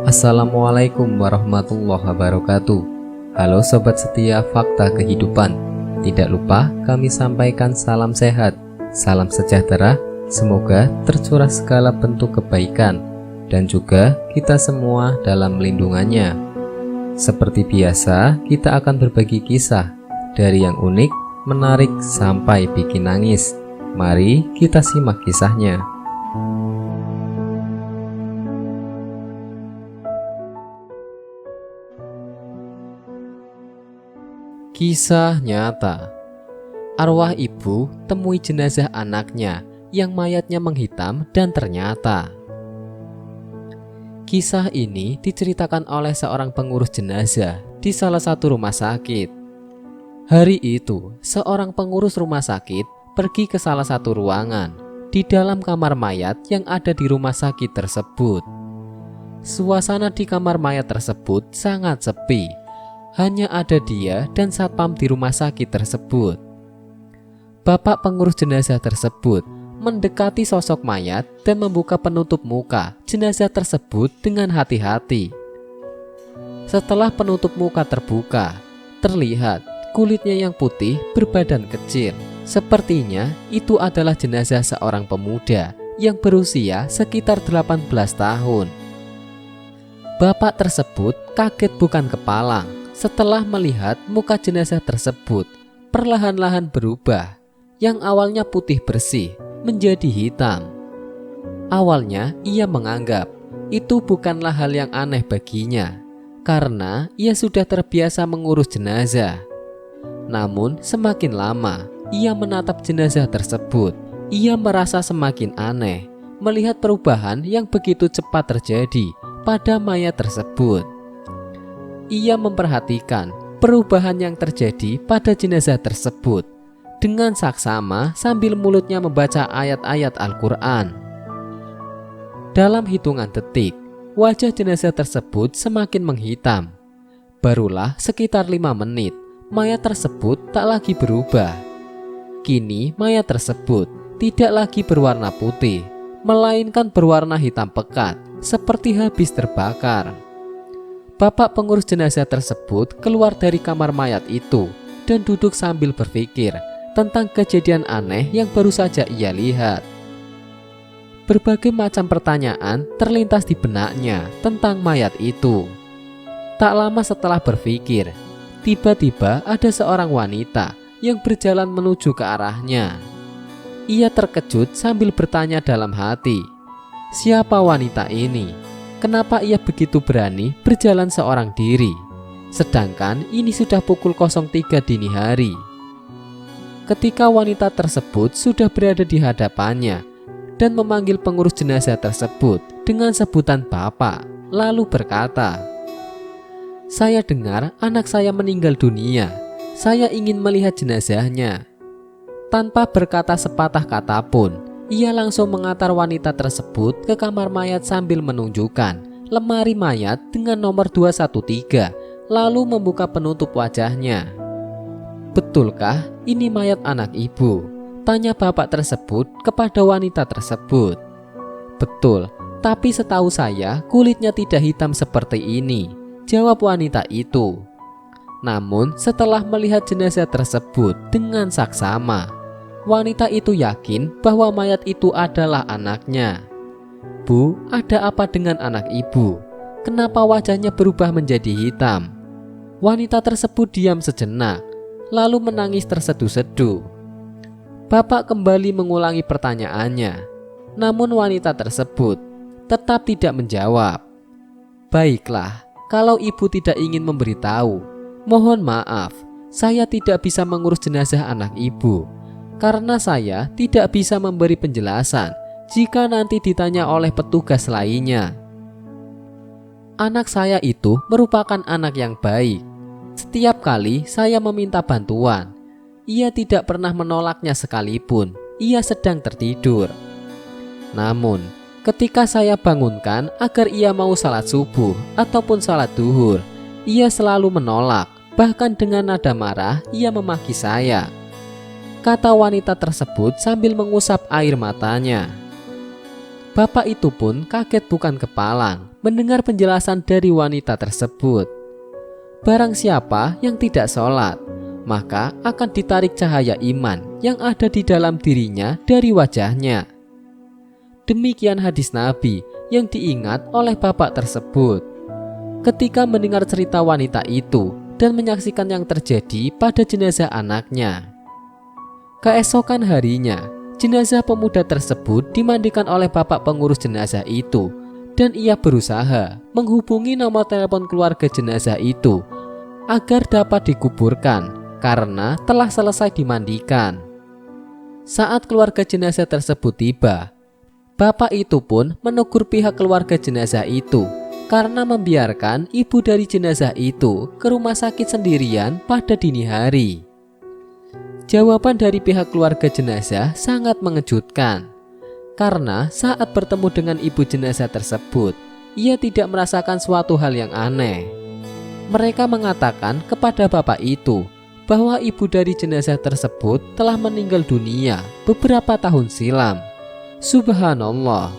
Assalamualaikum warahmatullahi wabarakatuh. Halo sobat setia Fakta Kehidupan. Tidak lupa kami sampaikan salam sehat, salam sejahtera. Semoga tercurah segala bentuk kebaikan dan juga kita semua dalam lindungannya. Seperti biasa, kita akan berbagi kisah dari yang unik, menarik sampai bikin nangis. Mari kita simak kisahnya. Kisah nyata. Arwah ibu temui jenazah anaknya yang mayatnya menghitam dan ternyata. Kisah ini diceritakan oleh seorang pengurus jenazah di salah satu rumah sakit. Hari itu, seorang pengurus rumah sakit pergi ke salah satu ruangan di dalam kamar mayat yang ada di rumah sakit tersebut. Suasana di kamar mayat tersebut sangat sepi. Hanya ada dia dan satpam di rumah sakit tersebut. Bapak pengurus jenazah tersebut mendekati sosok mayat dan membuka penutup muka jenazah tersebut dengan hati-hati. Setelah penutup muka terbuka, terlihat kulitnya yang putih berbadan kecil. Sepertinya itu adalah jenazah seorang pemuda yang berusia sekitar 18 tahun. Bapak tersebut kaget bukan kepalang setelah melihat muka jenazah tersebut perlahan-lahan berubah, yang awalnya putih bersih menjadi hitam. Awalnya ia menganggap itu bukanlah hal yang aneh baginya, karena ia sudah terbiasa mengurus jenazah. Namun semakin lama ia menatap jenazah tersebut, ia merasa semakin aneh melihat perubahan yang begitu cepat terjadi pada mayat tersebut. Ia memperhatikan perubahan yang terjadi pada jenazah tersebut dengan saksama sambil mulutnya membaca ayat-ayat Al-Quran. Dalam hitungan detik, wajah jenazah tersebut semakin menghitam. Barulah sekitar 5 menit, mayat tersebut tak lagi berubah. Kini mayat tersebut tidak lagi berwarna putih, melainkan berwarna hitam pekat, seperti habis terbakar. Bapak pengurus jenazah tersebut keluar dari kamar mayat itu dan duduk sambil berpikir tentang kejadian aneh yang baru saja ia lihat. Berbagai macam pertanyaan terlintas di benaknya tentang mayat itu. Tak lama setelah berpikir, tiba-tiba ada seorang wanita yang berjalan menuju ke arahnya. Ia terkejut sambil bertanya dalam hati, siapa wanita ini? Kenapa ia begitu berani berjalan seorang diri? Sedangkan ini sudah pukul 03 dini hari. Ketika wanita tersebut sudah berada di hadapannya dan memanggil pengurus jenazah tersebut dengan sebutan bapak, lalu berkata, "Saya dengar anak saya meninggal dunia. Saya ingin melihat jenazahnya." Tanpa berkata sepatah kata pun, ia langsung mengantar wanita tersebut ke kamar mayat sambil menunjukkan lemari mayat dengan nomor 213, lalu membuka penutup wajahnya. "Betulkah ini mayat anak ibu?" tanya bapak tersebut kepada wanita tersebut. "Betul, tapi setahu saya kulitnya tidak hitam seperti ini," jawab wanita itu. Namun setelah melihat jenazah tersebut dengan saksama, wanita itu yakin bahwa mayat itu adalah anaknya. "Bu, ada apa dengan anak ibu? Kenapa wajahnya berubah menjadi hitam?" Wanita tersebut diam sejenak, lalu menangis terseduh-seduh. Bapak kembali mengulangi pertanyaannya, namun wanita tersebut tetap tidak menjawab. "Baiklah, kalau ibu tidak ingin memberitahu, mohon maaf, saya tidak bisa mengurus jenazah anak ibu. Karena saya tidak bisa memberi penjelasan jika nanti ditanya oleh petugas lainnya. Anak saya itu merupakan anak yang baik. Setiap kali saya meminta bantuan, ia tidak pernah menolaknya sekalipun ia sedang tertidur. Namun, ketika saya bangunkan agar ia mau salat subuh ataupun salat duhur, ia selalu menolak, bahkan dengan nada marah ia memaki saya," kata wanita tersebut sambil mengusap air matanya. Bapak itu pun kaget bukan kepalang mendengar penjelasan dari wanita tersebut. Barang siapa yang tidak sholat, maka akan ditarik cahaya iman yang ada di dalam dirinya dari wajahnya. Demikian hadis Nabi yang diingat oleh bapak tersebut. Ketika mendengar cerita wanita itu dan menyaksikan yang terjadi pada jenazah anaknya. Keesokan harinya, jenazah pemuda tersebut dimandikan oleh bapak pengurus jenazah itu dan ia berusaha menghubungi nomor telepon keluarga jenazah itu agar dapat dikuburkan karena telah selesai dimandikan. Saat keluarga jenazah tersebut tiba, bapak itu pun menegur pihak keluarga jenazah itu karena membiarkan ibu dari jenazah itu ke rumah sakit sendirian pada dini hari. Jawaban dari pihak keluarga jenazah sangat mengejutkan, karena saat bertemu dengan ibu jenazah tersebut, ia tidak merasakan suatu hal yang aneh. Mereka mengatakan kepada bapak itu bahwa ibu dari jenazah tersebut telah meninggal dunia beberapa tahun silam. Subhanallah.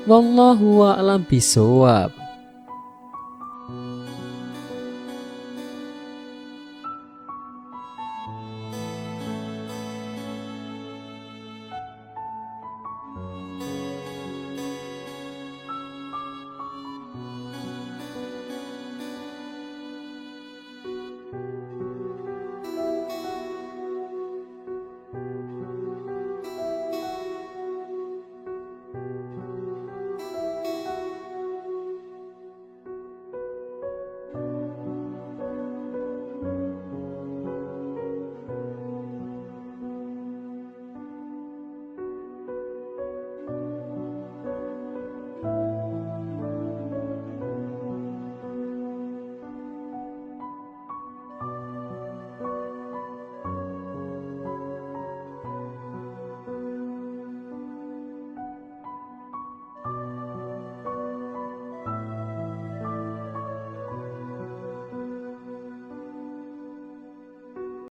Wallahu a'lam bishawab.